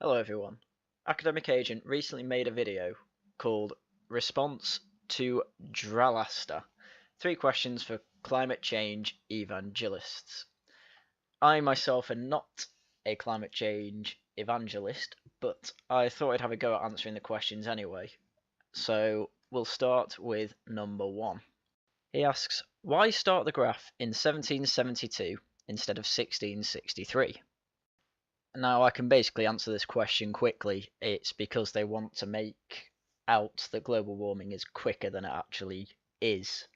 Hello everyone. Academic Agent recently made a video called Response to Dralasta. 3 questions for climate change evangelists. I myself am not a climate change evangelist, but I thought I'd have a go at answering the questions anyway. So we'll start with number 1. He asks, why start the graph in 1772 instead of 1663? Now, I can basically answer this question quickly. It's because they want to make out that global warming is quicker than it actually is.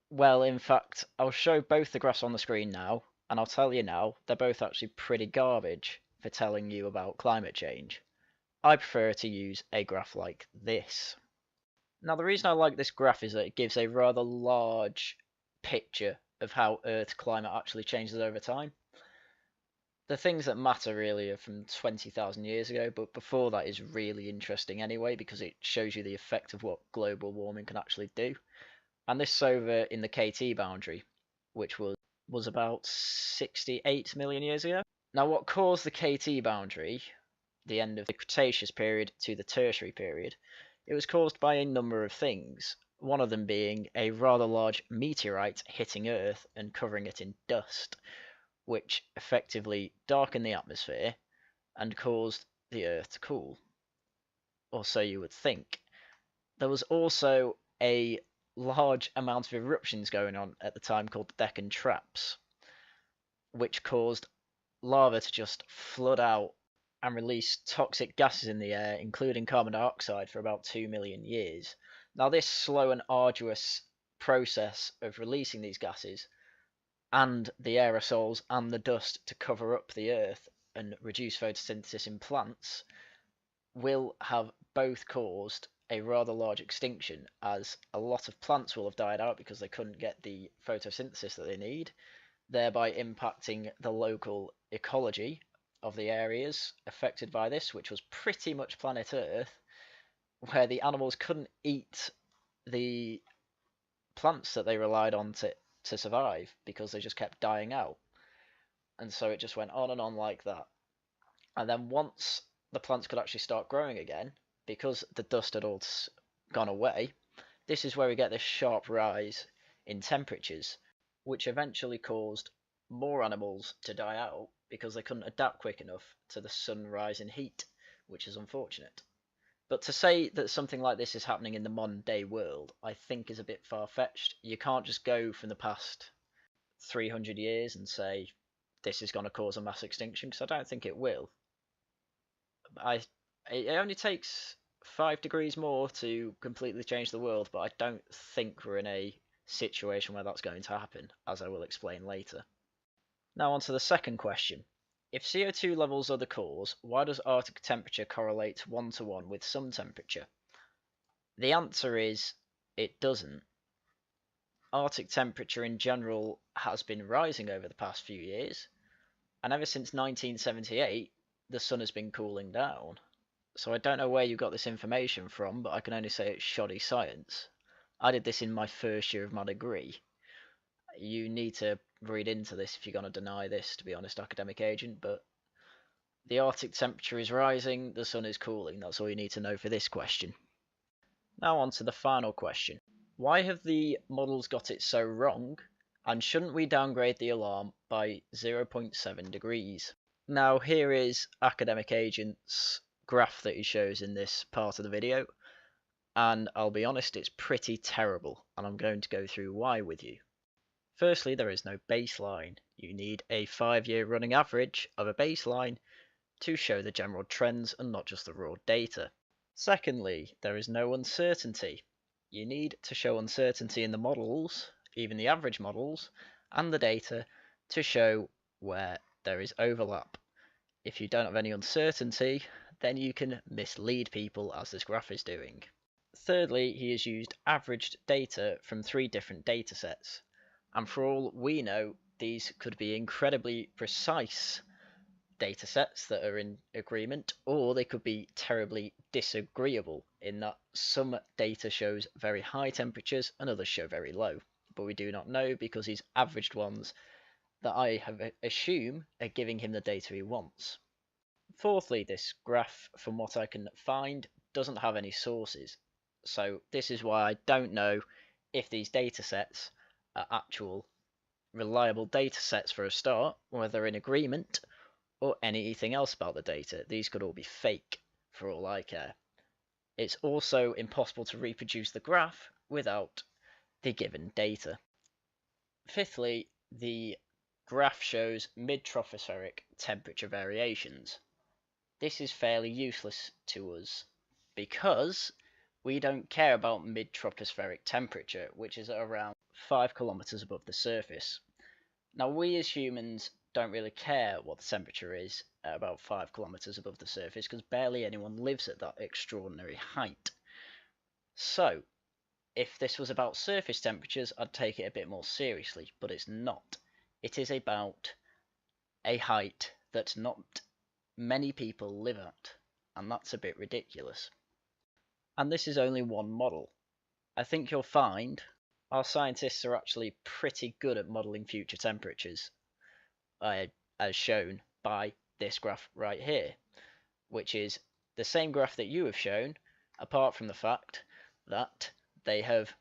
Well, in fact, I'll show both the graphs on the screen now, and I'll tell you now, they're both actually pretty garbage for telling you about climate change. I prefer to use a graph like this. Now, the reason I like this graph is that it gives a rather large picture of how Earth's climate actually changes over time. The things that matter really are from 20,000 years ago, but before that is really interesting anyway because it shows you the effect of what global warming can actually do. And this is over in the KT boundary, which was about 68 million years ago. Now, what caused the KT boundary, the end of the Cretaceous period to the Tertiary period, it was caused by a number of things. One of them being a rather large meteorite hitting Earth and covering it in dust, which effectively darkened the atmosphere and caused the Earth to cool. Or so you would think. There was also a large amount of eruptions going on at the time called the Deccan Traps, which caused lava to just flood out and release toxic gases in the air, including carbon dioxide, for about 2 million years. Now, this slow and arduous process of releasing these gases and the aerosols and the dust to cover up the Earth and reduce photosynthesis in plants will have both caused a rather large extinction, as a lot of plants will have died out because they couldn't get the photosynthesis that they need, thereby impacting the local ecology of the areas affected by this, which was pretty much planet Earth, where the animals couldn't eat the plants that they relied on to survive because they just kept dying out. And so it just went on and on like that. And then once the plants could actually start growing again, because the dust had all gone away, this is where we get this sharp rise in temperatures, which eventually caused more animals to die out because they couldn't adapt quick enough to the sun rising heat, which is unfortunate. But to say that something like this is happening in the modern day world, I think is a bit far-fetched. You can't just go from the past 300 years and say this is going to cause a mass extinction, because I don't think it will. It only takes 5 degrees more to completely change the world, but I don't think we're in a situation where that's going to happen, as I will explain later. Now on to the second question. If CO2 levels are the cause, why does Arctic temperature correlate 1-to-1 with some temperature? The answer is it doesn't. Arctic temperature in general has been rising over the past few years, and ever since 1978 the sun has been cooling down. So I don't know where you got this information from, but I can only say it's shoddy science. I did this in my first year of my degree. You need to read into this if you're going to deny this, to be honest, academic agent, but the Arctic temperature is rising, the sun is cooling. That's all you need to know for this question. Now on to the final question. Why have the models got it so wrong, and shouldn't we downgrade the alarm by 0.7 degrees? Now here is academic agent's graph that he shows in this part of the video, and I'll be honest, it's pretty terrible, and I'm going to go through why with you. Firstly, there is no baseline. You need a 5-year running average of a baseline to show the general trends and not just the raw data. Secondly, there is no uncertainty. You need to show uncertainty in the models, even the average models, and the data to show where there is overlap. If you don't have any uncertainty, then you can mislead people, as this graph is doing. Thirdly, he has used averaged data from 3 different data sets. And for all we know, these could be incredibly precise data sets that are in agreement, or they could be terribly disagreeable in that some data shows very high temperatures and others show very low. But we do not know because he's averaged ones that I have assume are giving him the data he wants. Fourthly, this graph, from what I can find, doesn't have any sources. So this is why I don't know if these data sets are actual reliable data sets for a start, whether they're in agreement, or anything else about the data. These could all be fake, for all I care. It's also impossible to reproduce the graph without the given data. Fifthly, the graph shows mid-tropospheric temperature variations. This is fairly useless to us because we don't care about mid-tropospheric temperature, which is around 5 kilometers above the surface. Now, we as humans don't really care what the temperature is at about 5 kilometers above the surface because barely anyone lives at that extraordinary height. So, if this was about surface temperatures, I'd take it a bit more seriously, but it's not. It is about a height that not many people live at, and that's a bit ridiculous. And this is only one model. I think you'll find our scientists are actually pretty good at modelling future temperatures, as shown by this graph right here, which is the same graph that you have shown, apart from the fact that they have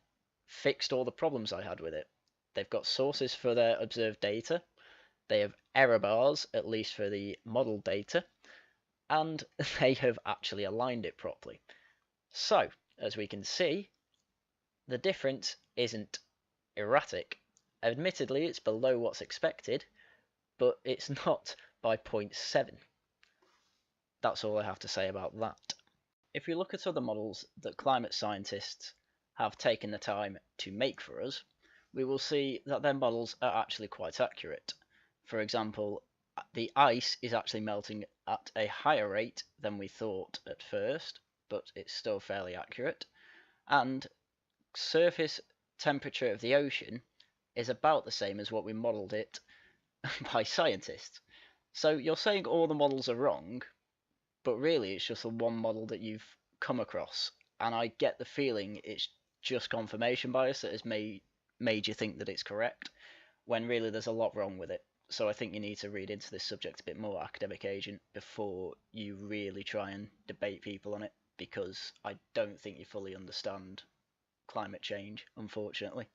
fixed all the problems I had with it. They've got sources for their observed data, they have error bars, at least for the model data, and they have actually aligned it properly. So, as we can see, the difference isn't erratic. Admittedly, it's below what's expected, but it's not by 0.7. That's all I have to say about that. If we look at other models that climate scientists have taken the time to make for us, we will see that their models are actually quite accurate. For example, the ice is actually melting at a higher rate than we thought at first, but it's still fairly accurate. And surface temperature of the ocean is about the same as what we modelled it by scientists. So you're saying all the models are wrong, but really it's just the one model that you've come across. And I get the feeling it's just confirmation bias that has made you think that it's correct, when really there's a lot wrong with it. So I think you need to read into this subject a bit more, academic agent, before you really try and debate people on it, because I don't think you fully understand climate change, unfortunately.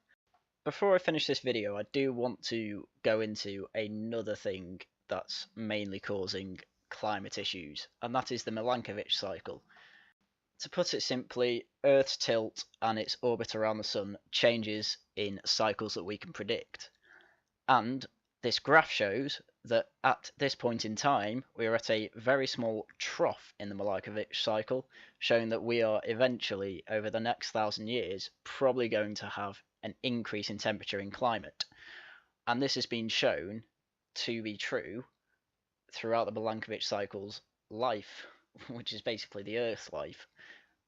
Before I finish this video, I do want to go into another thing that's mainly causing climate issues, and that is the Milankovitch cycle. To put it simply, Earth's tilt and its orbit around the Sun changes in cycles that we can predict. And this graph shows that at this point in time, we are at a very small trough in the Milankovitch cycle, showing that we are eventually, over the next 1,000 years, probably going to have an increase in temperature in climate. And this has been shown to be true throughout the Milankovitch cycle's life, which is basically the Earth's life.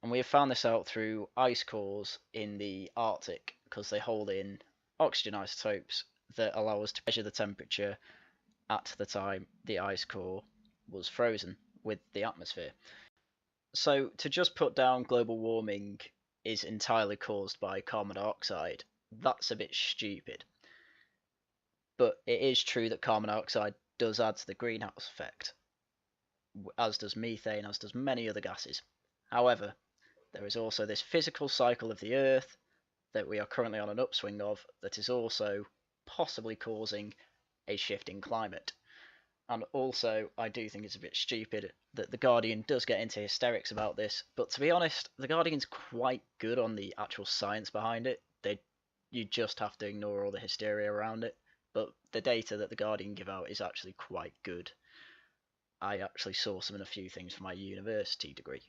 And we have found this out through ice cores in the Arctic, because they hold in oxygen isotopes that allow us to measure the temperature at the time the ice core was frozen with the atmosphere. So to just put down global warming is entirely caused by carbon dioxide, that's a bit stupid. But it is true that carbon dioxide does add to the greenhouse effect, as does methane, as does many other gases. However, there is also this physical cycle of the Earth that we are currently on an upswing of that is also possibly causing a shift in climate. And also, I do think it's a bit stupid that The Guardian does get into hysterics about this, but to be honest, The Guardian's quite good on the actual science behind it. You just have to ignore all the hysteria around it, but the data that The Guardian give out is actually quite good. I actually saw some in a few things for my university degree,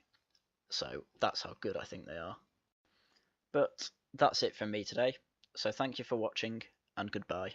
so that's how good I think they are. But that's it from me today, so thank you for watching, and goodbye.